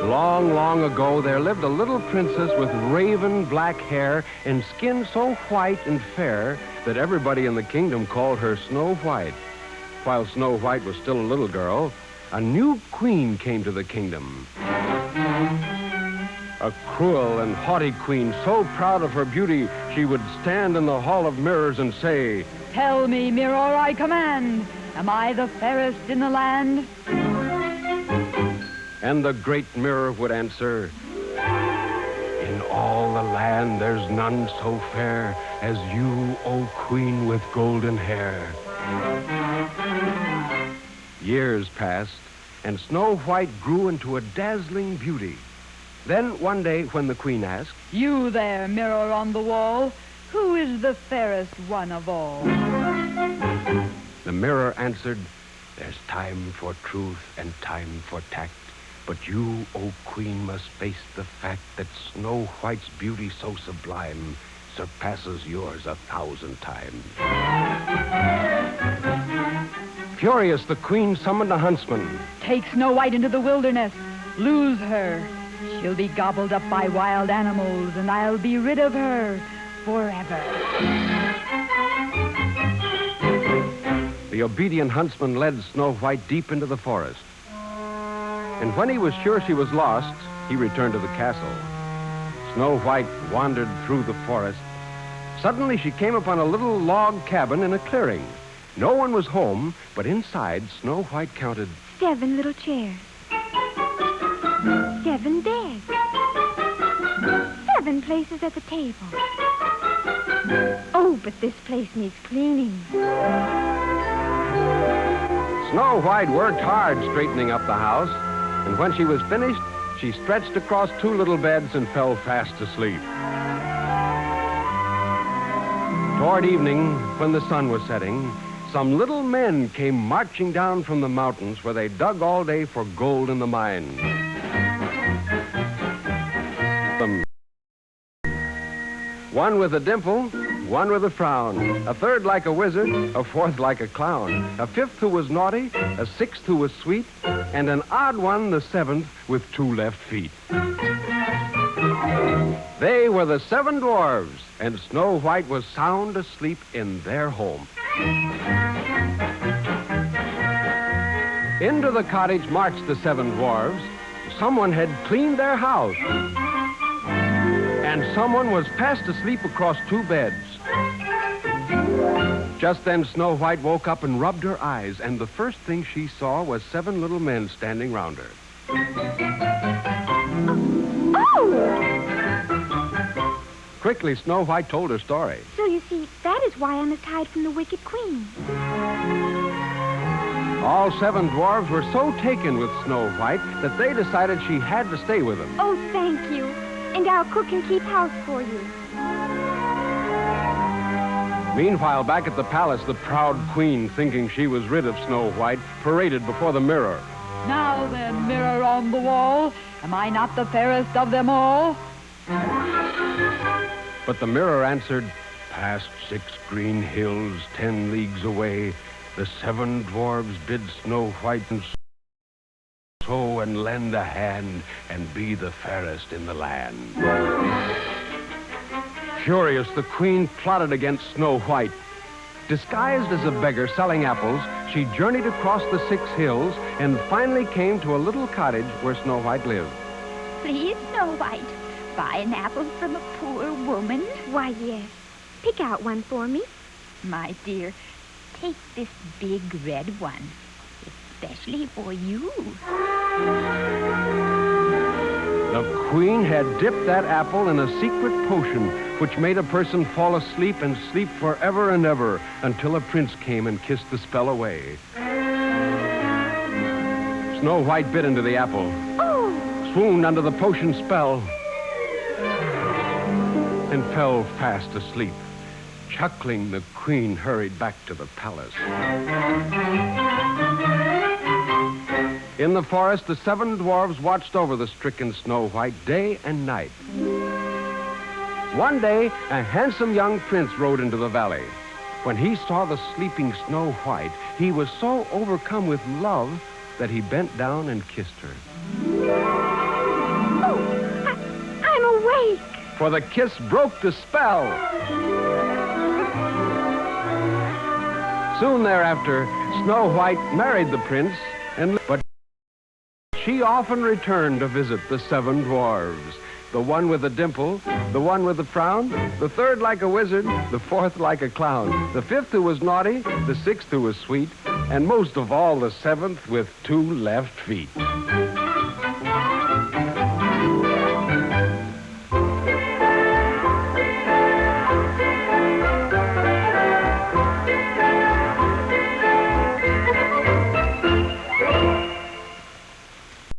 Long, long ago, there lived a little princess with raven black hair and skin so white and fair that everybody in the kingdom called her Snow White. While Snow White was still a little girl, a new queen came to the kingdom. A cruel and haughty queen, so proud of her beauty, she would stand in the hall of mirrors and say, "Tell me, mirror, I command, am I the fairest in the land?" And the great mirror would answer, "In all the land there's none so fair as you, O queen with golden hair." Years passed, and Snow White grew into a dazzling beauty. Then one day when the queen asked, "You there, mirror on the wall, who is the fairest one of all?" the mirror answered, "There's time for truth and time for tact. But you, O queen, must face the fact that Snow White's beauty so sublime surpasses yours 1,000 times." Furious, the queen summoned a huntsman. "Take Snow White into the wilderness. Lose her. She'll be gobbled up by wild animals, and I'll be rid of her forever." The obedient huntsman led Snow White deep into the forest. And when he was sure she was lost, he returned to the castle. Snow White wandered through the forest. Suddenly she came upon a little log cabin in a clearing. No one was home, but inside Snow White counted 7 little chairs, 7 beds, 7 places at the table. Oh, but this place needs cleaning. Snow White worked hard straightening up the house, and when she was finished, she stretched across 2 little beds and fell fast asleep. Toward evening, when the sun was setting, some little men came marching down from the mountains where they dug all day for gold in the mines. One with a dimple, one with a frown, a third like a wizard, a fourth like a clown, a fifth who was naughty, a sixth who was sweet, and an odd one, the 7th, with 2 left feet. They were the 7 dwarves, and Snow White was sound asleep in their home. Into the cottage marched the 7 dwarves. Someone had cleaned their house, and someone was fast asleep across 2 beds. Just then Snow White woke up and rubbed her eyes, and the first thing she saw was 7 little men standing round her. Oh! Quickly, Snow White told her story. So you see, that is why I must hide from the wicked queen. All 7 dwarves were so taken with Snow White that they decided she had to stay with them. Oh, thank you. And I'll cook and keep house for you. Meanwhile, back at the palace, the proud queen, thinking she was rid of Snow White, paraded before the mirror. "Now then, mirror on the wall, am I not the fairest of them all?" But the mirror answered, "Past 6 green hills, 10 leagues away, the 7 dwarves bid Snow White and so and lend a hand and be the fairest in the land." Furious, the queen plotted against Snow White. Disguised as a beggar selling apples, she journeyed across the 6 hills and finally came to a little cottage where Snow White lived. Please, Snow White, buy an apple from a poor woman. Why, yes. Pick out one for me. My dear, take this big red one, especially for you. The queen had dipped that apple in a secret potion which made a person fall asleep and sleep forever and ever until a prince came and kissed the spell away. Snow White bit into the apple, swooned under the potion spell, and fell fast asleep. Chuckling, the queen hurried back to the palace. In the forest, the 7 dwarves watched over the stricken Snow White day and night. One day, a handsome young prince rode into the valley. When he saw the sleeping Snow White, he was so overcome with love that he bent down and kissed her. break. For the kiss broke the spell. Soon thereafter, Snow White married the prince, but she often returned to visit the 7 dwarves. The one with a dimple, the one with a frown, the third like a wizard, the fourth like a clown, the fifth who was naughty, the sixth who was sweet, and most of all the 7th with 2 left feet.